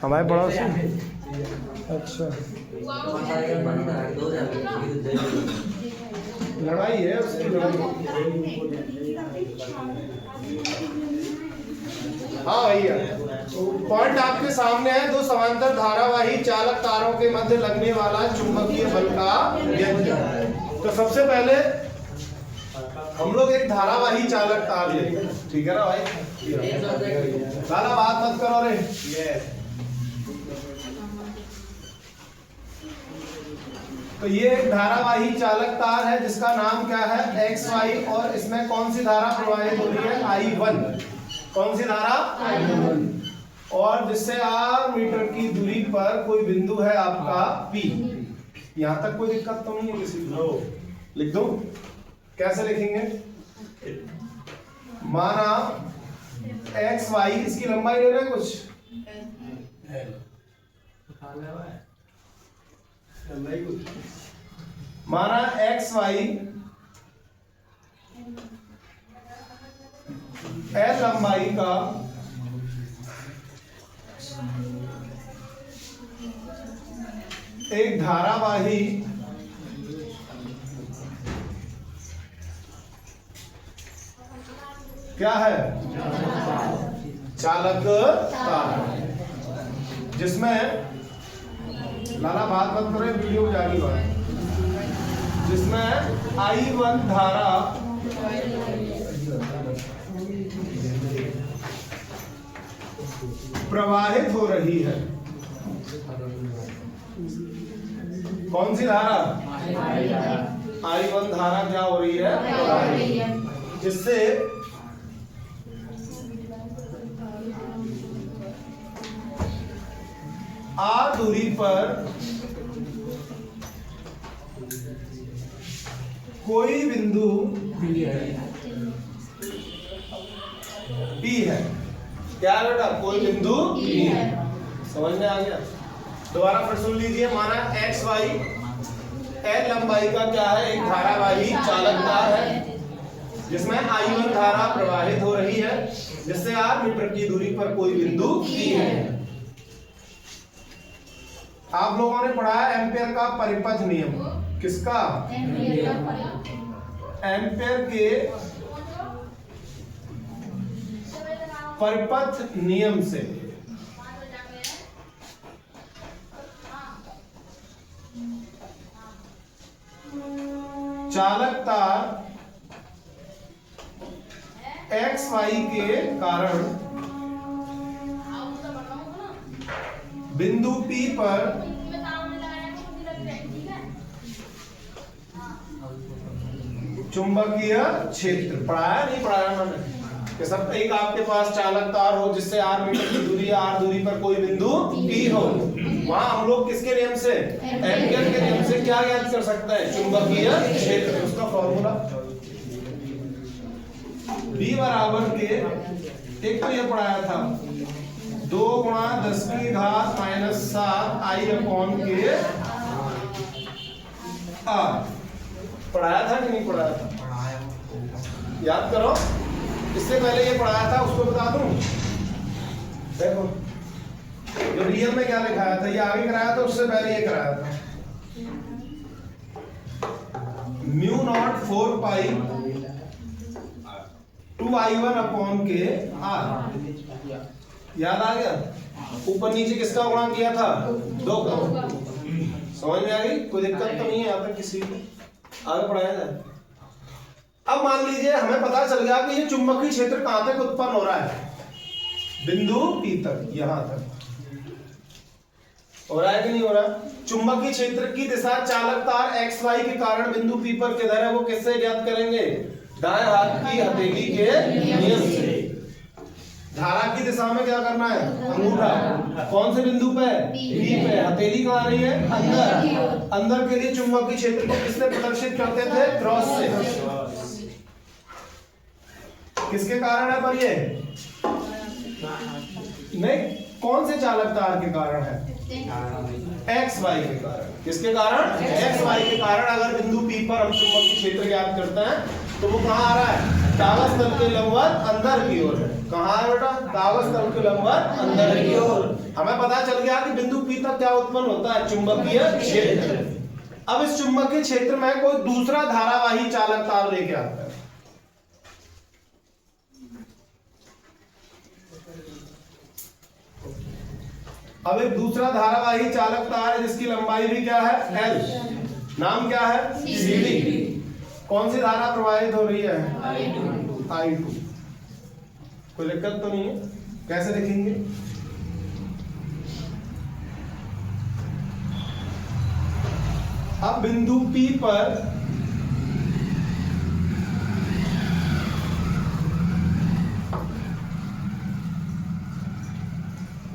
हमारे पड़ोसी। अच्छा, लड़ाई है उसकी, लड़ाई। हाँ भैया, पॉइंट आपके सामने है। दो समांतर धारावाही चालक तारों के मध्य लगने वाला चुंबकीय बल का व्यंजक। तो सबसे पहले हम लोग एक धारावाही चालक तार लेंगे, ठीक है ना भाई? साला बात मत करो रे। तो ये एक धारावाही चालक तार है जिसका नाम क्या है, एक्स वाई, और इसमें कौन सी धारा प्रवाहित हो रही है, I1। कौन सी धारा, I1। और जिससे r मीटर की दूरी पर कोई बिंदु है आपका P। यहां तक कोई दिक्कत तो नहीं है किसी को? लिख दो, कैसे लिखेंगे? माना एक्स वाई, इसकी लंबाई ले रहे हैं कुछ, माना एक्स वाई एल लंबाई का एक धारावाही क्या है, चालक तार, जिसमें, लाला बात मत करो, वीडियो में जानी बात, जिसमें I1 धारा प्रवाहित हो रही है। कौन सी धारा, I1 धारा क्या हो रही है, जिससे r दूरी पर कोई बिंदु P है। क्या है बेटा, कोई बिंदु P है। समझ में आ गया? दोबारा फिर सुन लीजिए। माना एक्स वाई एल लंबाई का क्या है, एक धारावाही चालक तार है जिसमें I1 धारा प्रवाहित हो रही है, जिससे r मीटर की दूरी पर कोई बिंदु P है। आप लोगों ने पढ़ा है एम्पेयर का परिपथ नियम। किसका, एम्पेयर के परिपथ नियम से चालक तार एक्स वाई के कारण बिंदु P पर चुंबकीय क्षेत्र, पढ़ाया नहीं पढ़ाया मैंने कि सब, एक आपके पास चालक तार हो जिससे r मीटर की दूरी, r दूरी पर कोई बिंदु P हो, वहां हम लोग किसके नियम से, एम्पियर के नियम से क्या ज्ञात कर सकते हैं, चुंबकीय क्षेत्र। उसका फॉर्मूला B बराबर के, एक तो ये पढ़ाया था, 2 × 10⁻⁷ I/के r। पढ़ाया था कि नहीं पढ़ाया था? याद करो, इससे पहले ये पढ़ाया था, उसको बता दूं। देखो जो रियल में क्या लिखाया था, ये आगे कराया था, उससे पहले ये कराया था। μ0 4 पाई 2I1/के r। याद आ गया? ऊपर नीचे किसका गुणा किया था, 2 का। समझ में आ गई? कोई दिक्कत तो नहीं है यहाँ तक किसी को? आगे पढ़ाया जाए। अब मान लीजिए हमें पता चल गया कि ये चुंबकीय क्षेत्र कहां तक उत्पन्न हो रहा है, बिंदु P तक, यहां तक हो रहा है कि नहीं हो रहा? चुंबकीय क्षेत्र की दिशा चालक तार एक्स वाई के कारण बिंदु P पर किधर है, वो किससे ज्ञात करेंगे, दाएं हाथ की हथेली के नियम से। धारा की दिशा में क्या करना है, अंगूठा कौन से बिंदु पे, P पे, हथेली कहां आ रही है, अंदर। अंदर के लिए चुंबकीय क्षेत्र को किससे प्रदर्शित करते थे, क्रॉस से। किसके कारण है पर ये, नहीं, कौन से चालक तार के कारण है, एक्स वाई के कारण। किसके कारण, एक्स वाई के कारण। अगर बिंदु P पर हम चुंबकीय क्षेत्र ज्ञात करते हैं तो वो कहां आ रहा है, कागज तल के लंबवत अंदर की ओर है। कहाँ है बेटा? कागज तल के लंबवत अंदर की ओर। हमें पता चल गया कि बिंदु P तक क्या उत्पन्न होता है? चुंबकीय क्षेत्र। अब इस चुंबकीय क्षेत्र में कोई दूसरा धारावाही चालक तार लेके आता है। अब एक दूसरा धारावाही चालक तार है जिसकी लंबाई भी क्या है? L। नाम क्या है? CD। कौन सी धारा प्रवाहित हो रही है? I2। कोई दिक्कत तो नहीं है? कैसे लिखेंगे? अब बिंदु P पर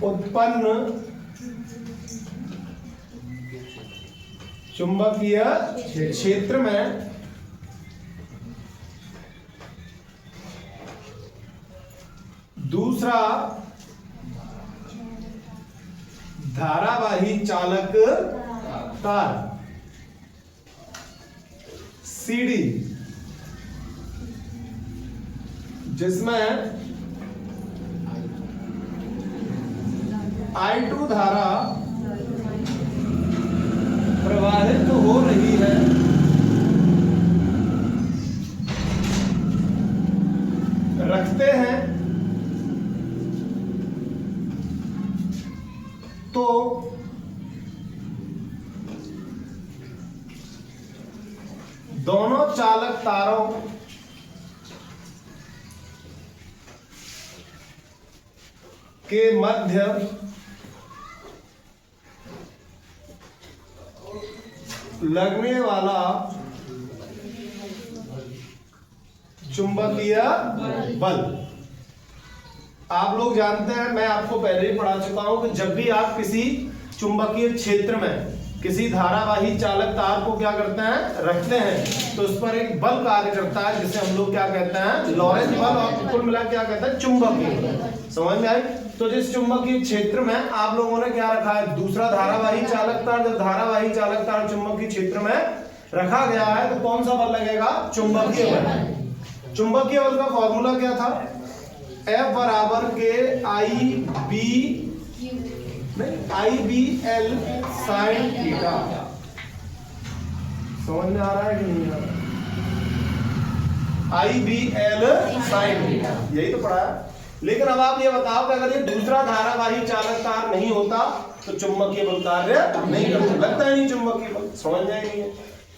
उत्पन्न चुंबकीय क्षेत्र में दूसरा धारावाही चालक तार CD जिसमें I2 धारा प्रवाहित हो रही है, रखते हैं तो दोनों चालक तारों के मध्य लगने वाला चुंबकीय बल। आप लोग जानते हैं, मैं आपको पहले ही पढ़ा चुका हूं कि जब भी आप किसी चुंबकीय क्षेत्र में किसी धारावाही चालक तार को क्या करते हैं? रखते हैं, तो उस पर एक बल कार्य करता है जिसे हम लोग क्या कहते हैं? लॉरेंज बल। और कुल मिला क्या कहते हैं? चुंबकीय बल। समझ में आई? तो जिस चुंबकीय क्षेत्र में आप लोगों ने क्या रखा है? दूसरा धारावाही चालक तार। जब धारावाही चालक तार चुंबकीय क्षेत्र में रखा गया है तो कौन सा बल लगेगा? चुंबकीय बल। चुंबकीय बल का फॉर्मूला क्या था? F बराबर के IBL साइन थीटा। समझ में आ रहा है कि नहीं आ रहा? IBL साइन थीटा, यही तो पढ़ा है। लेकिन अब आप ये बताओ कि अगर ये दूसरा धारावाही चालक तार नहीं होता तो चुंबकीय बल कार्य नहीं करता। लगता है नहीं चुंबकीय बल। समझ में नहीं।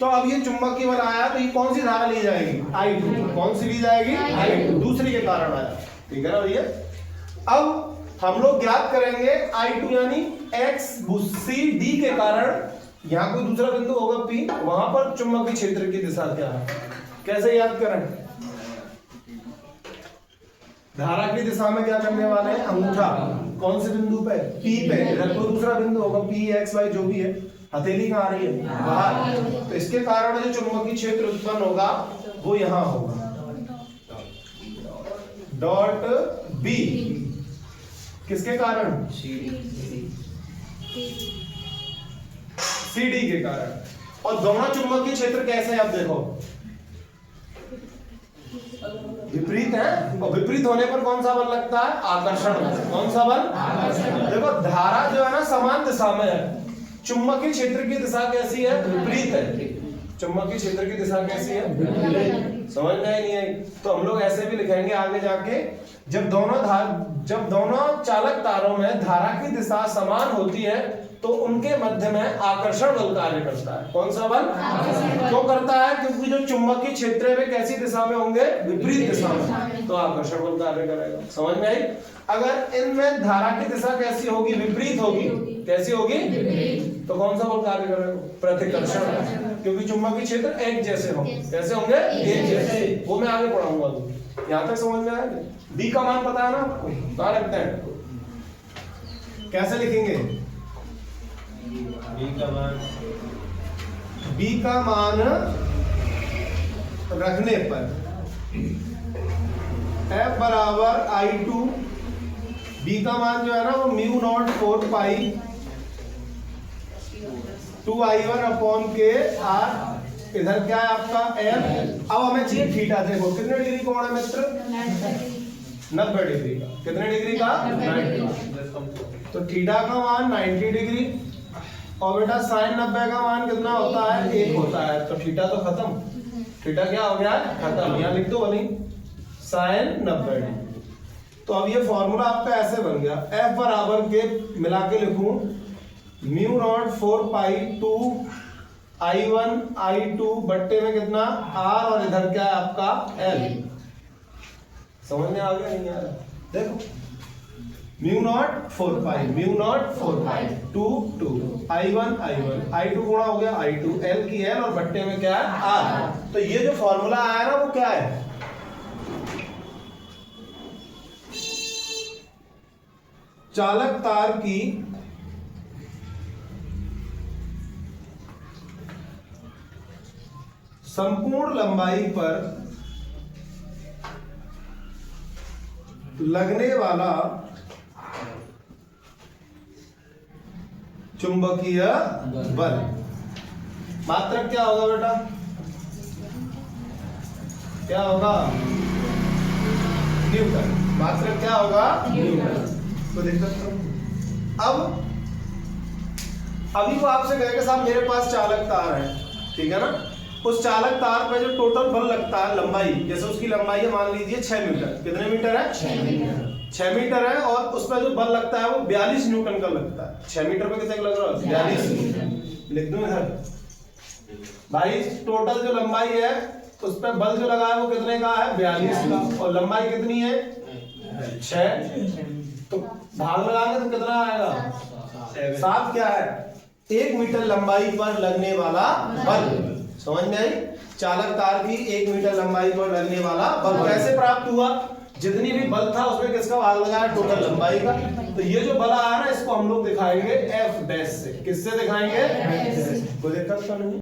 तो अब ये चुंबकीय बल आया तो ये कौन सी धारा ली जाएगी? I2। कौन सी ली जाएगी? I2। दूसरी के कारण आया। ठीक है ना भैया? अब हम लोग ज्ञात करेंगे I2 यानी XCD के कारण यहां कोई दूसरा बिंदु होगा P, वहां पर चुंबकीय क्षेत्र की दिशा क्या है? कैसे याद करें? धारा की दिशा में क्या करने वाले हैं? अंगूठा कौन से बिंदु पे? P पे। इधर कोई दूसरा बिंदु होगा P, X, Y जो भी है। हथेली कहाँ आ रही है? बाहर। तो इसके कारण जो चुंबकीय क्षेत्र उत्पन्न होगा वो यहां होगा। डॉट B किसके कारण? CD के कारण। और दोनों चुंबकीय क्षेत्र कैसे हैं? अब देखो विपरीत है, और विपरीत होने पर कौन सा बल लगता है? आकर्षण बल। कौन सा बल? देखो धारा जो है ना समान दिशा में है, चुंबकीय क्षेत्र की दिशा कैसी है? विपरीत है। चुंबकीय क्षेत्र की दिशा कैसी है? विपरीत। समझ में नहीं आई? तो हम लोग ऐसे भी लिखेंगे आगे जाके, जब दोनों चालक तारों में धारा की दिशा समान होती है तो उनके मध्य में आकर्षण बल कार्य करता है। कौन सा बल? क्यों करता है? क्योंकि जो चुंबकीय क्षेत्र में कैसी दिशा में होंगे? विपरीत दिशा में, तो आकर्षण बल कार्य करेगा। समझ में आई? अगर इनमें धारा की दिशा कैसी होगी? विपरीत होगी। कैसी होगी? तो कौन सा बल कार्य करेगा? प्रतिकर्षण। क्योंकि चुंबकीय क्षेत्र एक जैसे होंगे। कैसे होंगे? एक जैसे। वो मैं आगे पढ़ाऊंगा। यहां तक समझ में आया? डी का मान पता है ना आपको? कहां रखते हैं? कैसे लिखेंगे? B का मान रखने पर F बराबर I2, B का मान जो है ना वो म्यू नॉट 4 पाई 2I1 अपॉन के R इधर क्या है आपका एल। अब हमें चाहिए थीटा। देखो कितने डिग्री कोण है मित्र? 90 डिग्री का। कितने डिग्री का? 90। तो थीटा का मान 90 डिग्री और बेटा साइन 90 का मान कितना होता है? 1 होता है। तो थीटा तो खत्म। थीटा क्या हो गया? खत्म। यहाँ लिख दो बनी साइन 90 डिग्री। तो अब ये फॉर्मूला आपका ऐसे बन गया, F बराबर के मिला के लिखूं म्यू नॉट 4 पाई 2 I1 I2 बट्टे में कितना R और इधर क्या है आपका L। समझ में आ गया? नहीं आ रहा? देखो म्यू नॉट 4 पाई 2 2 I1 I2 गुणा हो गया I2 L की L और बट्टे में क्या है R। तो ये जो फॉर्मूला आया ना वो क्या है? चालक तार की संपूर्ण लंबाई पर लगने वाला चुंबकीय बल। मात्रक क्या होगा बेटा? क्या होगा? न्यूटन। मात्रक क्या होगा? न्यूटन। तो दिक्कत अब अभी वो आपसे कहेगा साहब मेरे पास चालक तार है, ठीक है ना? उस चालक तार पे जो टोटल बल लगता है लंबाई, जैसे उसकी लंबाई है मान लीजिए 6 मीटर। कितने मीटर है? 6 मीटर है और उस पर जो बल लगता है वो 42 न्यूटन का लगता है। 6 मीटर पे कितने का लग रहा है? 42। लिख दूं इधर भाई टोटल जो लंबाई है उस पर बल जो लगा है वो कितने का है? 42 का। और लंबाई कितनी है? 6। तो भाग लगाएंगे तो कितना आएगा? 7 क्या है? 1 मीटर लंबाई पर लगने वाला बल। समझ में आई? चालक तार की 1 मीटर लंबाई पर लगने वाला बल कैसे प्राप्त हुआ? जितनी भी बल था उसमें किसका भाग लगाया? टोटल लंबाई का। तो ये जो बल आया ना इसको हम लोग दिखाएंगे F डैश से। किससे दिखाएंगे? कोई दिक्कत तो नहीं।